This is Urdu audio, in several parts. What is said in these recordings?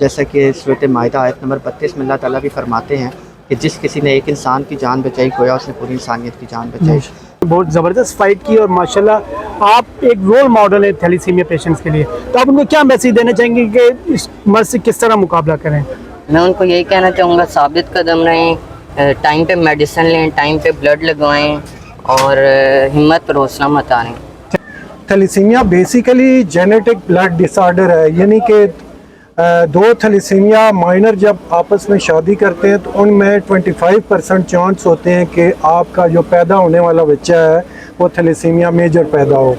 جیسا کہ سورۃ مائدہ آیت نمبر 32 میں اللہ تعالیٰ بھی فرماتے ہیں کہ جس کسی نے ایک انسان کی جان بچائی گویا اس نے پوری انسانیت کی جان بچائی. بہت زبردست فائٹ کی اور ماشاءاللہ آپ ایک رول ماڈل ہیں تھیلیسیمیا پیشنٹس کے لیے. تو آپ ان کو کیا میسیج دینا چاہیں گے کہ اس مرض سے کس طرح مقابلہ کریں؟ میں ان کو یہی کہنا چاہوں گا ثابت قدم رہیں، ٹائم پہ میڈیسن لیں، ٹائم پہ بلڈ لگوائیں اور ہمت پر حوصلہ مت ہاریں. تھیلیسیمیا بیسیکلی جینیٹک بلڈ ڈس آرڈر ہے، یعنی کہ دو تھیلیسیمیا مائنر جب آپس میں شادی کرتے ہیں تو ان میں 25% چانس ہوتے ہیں کہ آپ کا جو پیدا ہونے والا بچہ ہے وہ تھیلیسیمیا میجر پیدا ہو.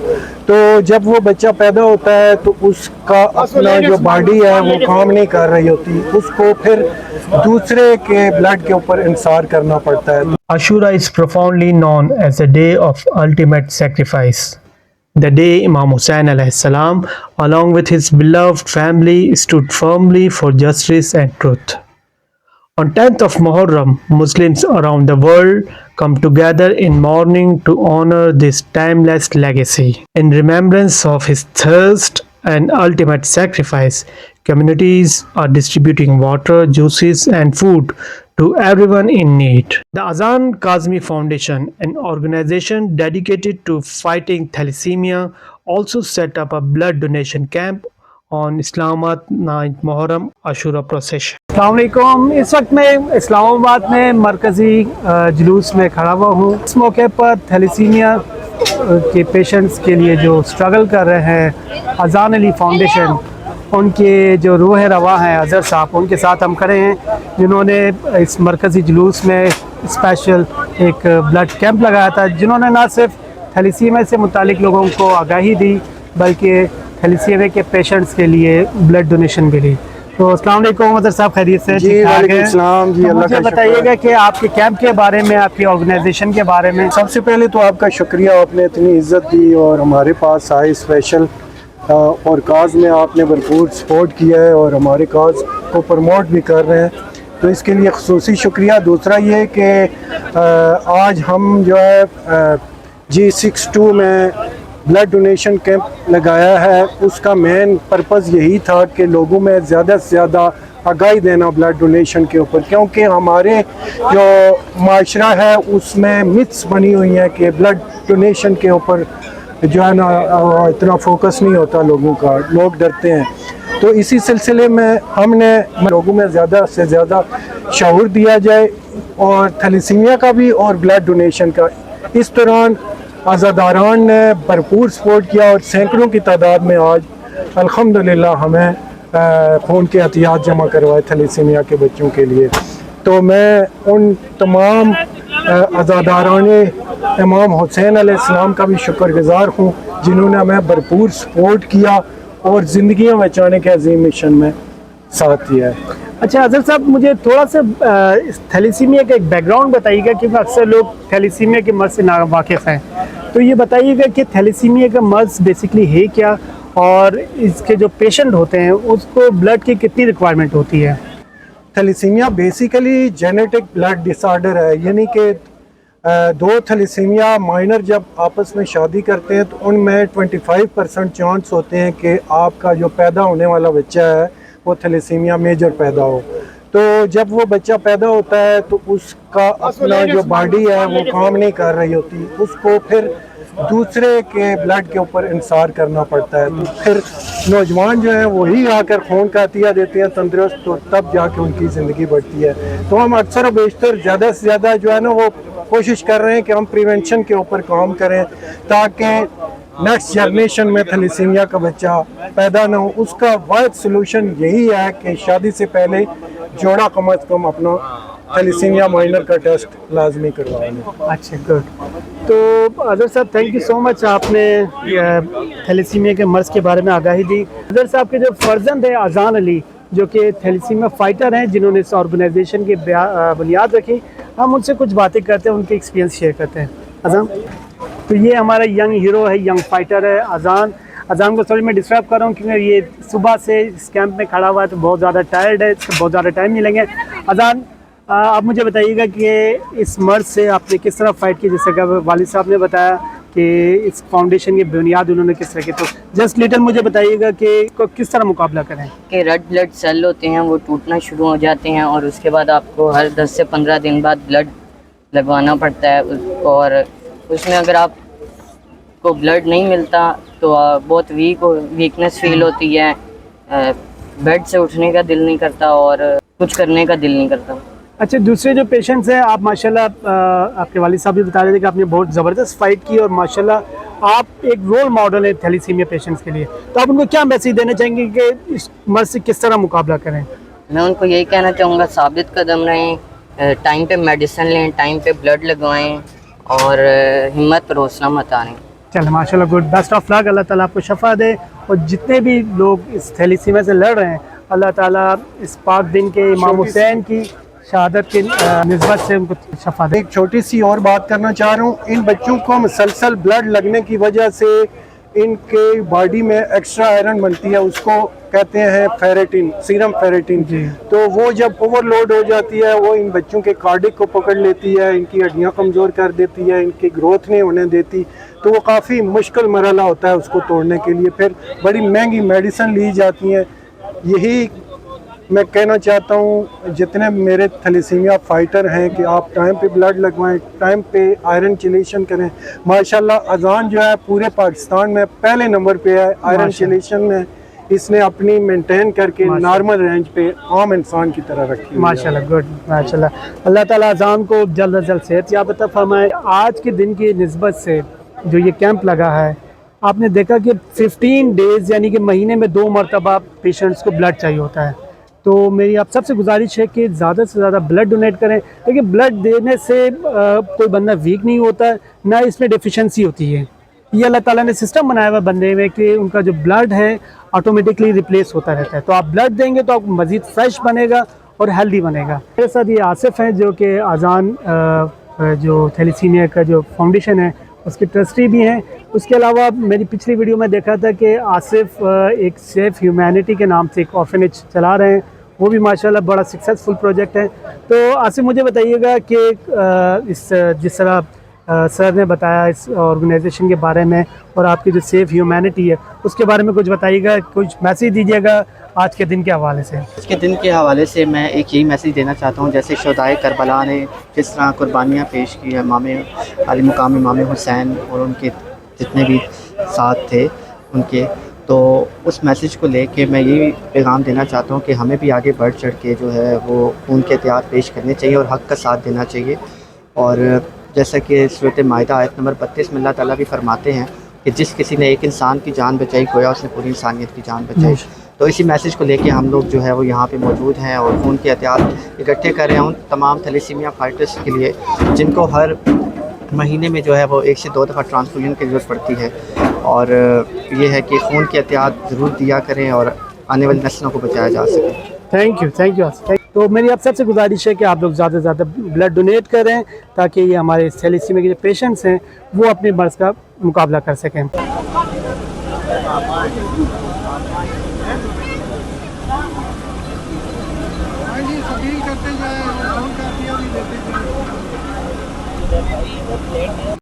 تو جب وہ بچہ پیدا ہوتا ہے تو اس کا اپنا جو باڈی ہے وہ کام نہیں کر رہی ہوتی، اس کو پھر دوسرے کے بلڈ کے اوپر انحصار کرنا پڑتا ہے. Ashura is profoundly known as the day of ultimate sacrifice. The day Imam Hussain alayhi salam, along with his beloved family, stood firmly for justice and truth. On 10th of Muharram, Muslims around the world come together in mourning to honor this timeless legacy. In remembrance of his thirst and ultimate sacrifice, communities are distributing water, juices, and food to everyone in need. The Azan Kazmi Foundation, an organization dedicated to fighting thalassemia, also set up a blood donation camp on Islamabad 9th Muharram Ashura procession. السلام علیکم. اس وقت میں اسلام آباد میں مرکزی جلوس میں کھڑا ہوا ہوں. اس موقع پر تھیلیسیمیا کے پیشنٹس کے لیے جو اسٹرگل کر رہے ہیں اذان علی فاؤنڈیشن، ان کے جو روح رواں ہیں اظہر صاحب، ان کے ساتھ ہم کھڑے ہیں جنہوں نے اس مرکزی جلوس میں اسپیشل ایک بلڈ کیمپ لگایا تھا، جنہوں نے نہ صرف تھیلیسیمیا سے متعلق لوگوں کو آگاہی دی بلکہ تھیلیسیمیا کے پیشنٹس کے لیے بلڈ ڈونیشن بھی لی. تو السلام علیکم اظہر صاحب، خیریت سے؟ جی وعلیکم السلام. جی اللہ مجھے کا بتائیے شکر گا کہ آپ کے کیمپ کے بارے میں، آپ کی آرگنائزیشن کے بارے میں. سب سے پہلے تو آپ کا شکریہ، آپ نے اتنی عزت دی اور ہمارے پاس آئے اسپیشل، اور کاز میں آپ نے بھرپور سپورٹ کیا ہے اور ہمارے کاز کو پروموٹ بھی کر رہے ہیں، تو اس کے لیے خصوصی شکریہ. دوسرا یہ کہ آج ہم جو ہے G62 میں بلڈ ڈونیشن کیمپ لگایا ہے، اس کا مین پرپز یہی تھا کہ لوگوں میں زیادہ سے زیادہ آگاہی دینا بلڈ ڈونیشن کے اوپر، کیونکہ ہمارے جو معاشرہ ہے اس میں متس بنی ہوئی ہیں کہ بلڈ ڈونیشن کے اوپر جو ہے نا اتنا فوکس نہیں ہوتا لوگوں کا، لوگ ڈرتے ہیں. تو اسی سلسلے میں ہم نے لوگوں میں زیادہ سے زیادہ شعور دیا جائے، اور تھیلیسیمیا کا بھی اور بلڈ ڈونیشن کا. اس دوران عزاداران نے بھرپور سپورٹ کیا اور سینکڑوں کی تعداد میں آج الحمدللہ ہمیں خون کے عطیات جمع کروائے تھیلیسیمیا کے بچوں کے لیے. تو میں ان تمام عزاداران امام حسین علیہ السلام کا بھی شکر گزار ہوں جنہوں نے ہمیں بھرپور سپورٹ کیا اور زندگیاں بچانے کے عظیم مشن میں ساتھ دیا ہے. اچھا اظہر صاحب، مجھے تھوڑا سا اس تھیلیسیمیا کا ایک بیک گراؤنڈ بتائیے گا، کیونکہ اکثر لوگ تھیلیسیمیا کے مرض سے ناواقف ہیں. تو یہ بتائیے گا کہ تھیلیسیمیا کا مرض بیسکلی ہے کیا، اور اس کے جو پیشنٹ ہوتے ہیں اس کو بلڈ کی کتنی ریکوائرمنٹ ہوتی ہے؟ تھیلیسیمیا بیسیکلی جینیٹک بلڈ ڈس آرڈر ہے، یعنی کہ دو تھیلیسیمیا مائنر جب آپس میں شادی کرتے ہیں تو ان میں 25% چانس ہوتے ہیں کہ آپ کا جو پیدا ہونے والا بچہ ہے وہ تھیلیسیمیا میجر پیدا ہو. تو جب وہ بچہ پیدا ہوتا ہے تو اس کا اپنا جو باڈی ہے وہ کام نہیں کر رہی ہوتی، اس کو پھر دوسرے کے بلڈ کے اوپر انحصار کرنا پڑتا ہے. تو پھر نوجوان جو ہیں وہی آ کر خون کا عطیہ دیتے ہیں تندرست، تو تب جا کے ان کی زندگی بڑھتی ہے. تو ہم اکثر و بیشتر زیادہ سے زیادہ جو ہے نا وہ کوشش کر رہے ہیں کہ ہم پریونشن کے اوپر کام کریں تاکہ نیکسٹ جنریشن میں تھیلیسیمیا کا بچہ پیدا نہ ہو. اس کا واحد سلوشن یہی ہے کہ شادی سے پہلے جوڑا کم از کم اپنا تھیلیسیمیا مائنر کا ٹیسٹ لازمی کروائیں. اچھا گڈ. تو اظہر صاحب تھینک یو سو مچ، آپ نے تھیلیسیمیا کے مرض کے بارے میں آگاہی دی. اظہر صاحب کے جو فرزند ہے اذان علی، جو کہ تھیلیسیمیا فائٹر ہیں، جنہوں نے اس آرگنائزیشن کی بنیاد رکھی، ہم ان سے کچھ باتیں کرتے ہیں، ان کے ایکسپیرینس شیئر کرتے ہیں. اذان، تو یہ ہمارا ینگ ہیرو ہے، ینگ فائٹر ہے اذان کو تھوڑی میں ڈسکرائب کر رہا ہوں کیونکہ یہ صبح سے اس کیمپ میں کھڑا ہوا ہے تو بہت زیادہ ٹائرڈ ہے، بہت زیادہ ٹائم نہیں لیں گے. اذان، آپ مجھے بتائیے گا کہ اس مرض سے آپ نے کس طرح فائٹ کی؟ جیسے کہ والد صاحب نے بتایا کہ اس فاؤنڈیشن کی بنیاد انہوں نے کس طرح کی، تو جسٹ لیٹل مجھے بتائیے گا کہ کس طرح مقابلہ کریں؟ کہ ریڈ بلڈ سیل ہوتے ہیں وہ ٹوٹنا شروع ہو جاتے ہیں، اور اس کے بعد آپ کو ہر 10 سے 15 دن بعد بلڈ لگوانا پڑتا ہے، اور اس میں اگر آپ کو بلڈ نہیں ملتا تو بہت ویکنس فیل ہوتی ہے، بیڈ سے اٹھنے کا دل نہیں کرتا اور کچھ کرنے کا دل نہیں کرتا۔ اچھا، دوسرے جو پیشنٹس ہیں، آپ ماشاءاللہ آپ کے والد صاحب بھی بتا رہے تھے کہ آپ نے بہت زبردست فائٹ کی، اور ماشاءاللہ آپ ایک رول ماڈل ہے تھیلیسیمیا پیشنٹس کے لیے، تو آپ ان کو کیا میسیج دینا چاہیں گے کہ اس مرض سے کس طرح مقابلہ کریں؟ میں ان کو یہی کہنا چاہوں گا، ثابت قدم رہیں، ٹائم پہ میڈیسن لیں، ٹائم پہ بلڈ لگوائیں، اور ہمت پروسنا مت آئیں۔ چلیں ماشاءاللہ، گڈ، بیسٹ آف لک، اللہ تعالیٰ آپ کو شفا دے، اور جتنے بھی لوگ اس تھیلیسیمیا سے لڑ رہے ہیں، اللہ تعالیٰ اس پاک دن کے امام حسین کی شہادت کی نسبت سے ان کو شفا دے۔ ایک چھوٹی سی اور بات کرنا چاہ رہا ہوں، ان بچوں کو مسلسل بلڈ لگنے کی وجہ سے ان کے باڈی میں ایکسٹرا آئرن بنتی ہے، اس کو کہتے ہیں فیریٹن، سیرم فیریٹن، تو وہ جب اوور لوڈ ہو جاتی ہے وہ ان بچوں کے کارڈک کو پکڑ لیتی ہے، ان کی ہڈیاں کمزور کر دیتی ہے، ان کی گروتھ نہیں ہونے دیتی، تو وہ کافی مشکل مرحلہ ہوتا ہے اس کو توڑنے کے لیے، پھر بڑی مہنگی میڈیسن لی جاتی ہیں۔ یہی میں کہنا چاہتا ہوں جتنے میرے تھیلیسیمیا فائٹر ہیں کہ آپ ٹائم پہ بلڈ لگوائیں، ٹائم پہ آئرن چلیشن کریں۔ ماشاءاللہ اذان جو ہے پورے پاکستان میں پہلے نمبر پہ ہے آئرن چلیشن میں، اس نے اپنی مینٹین کر کے نارمل رینج پہ عام انسان کی طرح رکھی۔ ماشاءاللہ، گڈ، ماشاءاللہ، اللہ تعالیٰ اذان کو جلد از جلد صحت یاب عطا فرمائے۔ آج کے دن کی نسبت سے جو یہ کیمپ لگا ہے، آپ نے دیکھا کہ 15 ڈیز یعنی کہ مہینے میں 2 مرتبہ پیشنٹس کو بلڈ چاہیے ہوتا ہے، تو میری آپ سب سے گزارش ہے کہ زیادہ سے زیادہ بلڈ ڈونیٹ کریں، لیکن بلڈ دینے سے کوئی بندہ ویک نہیں ہوتا، نہ اس میں ڈیفیشنسی ہوتی ہے۔ یہ اللہ تعالیٰ نے سسٹم بنایا ہوا بندے میں کہ ان کا جو بلڈ ہے آٹومیٹکلی ریپلیس ہوتا رہتا ہے، تو آپ بلڈ دیں گے تو آپ مزید فریش بنے گا اور ہیلدی بنے گا۔ میرے ساتھ یہ آصف ہیں جو کہ اذان جو تھیلیسیمیا کا جو فاؤنڈیشن ہے اس کے ٹرسٹی بھی ہیں۔ اس کے علاوہ میری پچھلی ویڈیو میں دیکھا تھا کہ آصف ایک سیف ہیومینٹی کے نام سے ایک آرفنیج چلا رہے ہیں، وہ بھی ماشاءاللہ بڑا سکسیزفل پروجیکٹ ہے۔ تو آصف مجھے بتائیے گا کہ اس جس طرح سر نے بتایا اس آرگنائزیشن کے بارے میں اور آپ کی جو سیف ہیومینٹی ہے اس کے بارے میں کچھ بتائیے گا، کچھ میسیج دیجیے گا آج کے دن کے حوالے سے۔ آج کے دن کے حوالے سے میں ایک یہی میسیج دینا چاہتا ہوں، جیسے شہدائے کربلا نے جس طرح قربانیاں پیش کی، امام علی مقام امام حسین اور ان کے جتنے بھی ساتھ تھے ان کے، تو اس میسیج کو لے کے میں یہ پیغام دینا چاہتا ہوں کہ ہمیں بھی آگے بڑھ چڑھ کے جو ہے وہ خون کے احتیاط پیش کرنے چاہیے اور حق کا ساتھ دینا چاہیے۔ اور جیسا کہ سورۃ مائدہ آیت نمبر 32 میں اللہ تعالیٰ بھی فرماتے ہیں کہ جس کسی نے ایک انسان کی جان بچائی گویا اس نے پوری انسانیت کی جان بچائی۔ تو اسی میسیج کو لے کے ہم لوگ جو ہے وہ یہاں پہ موجود ہیں اور خون کے احتیاط اکٹھے کر رہے ہیں ان تمام تھیلیسیمیا فائٹرس کے لیے جن کو ہر مہینے میں جو ہے وہ 1 سے 2 دفعہ ٹرانسفیوژن کی ضرورت پڑتی ہے، اور یہ ہے کہ خون کے احتیاط ضرور دیا کریں اور آنے والی نسلوں کو بچایا جا سکے۔ Thank you. تو میری آپ سب سے گزارش ہے کہ آپ لوگ زیادہ سے زیادہ بلڈ ڈونیٹ کریں تاکہ یہ ہمارے تھیلیسیمیا کے جو پیشنٹس ہیں وہ اپنے مرض کا مقابلہ کر سکیں۔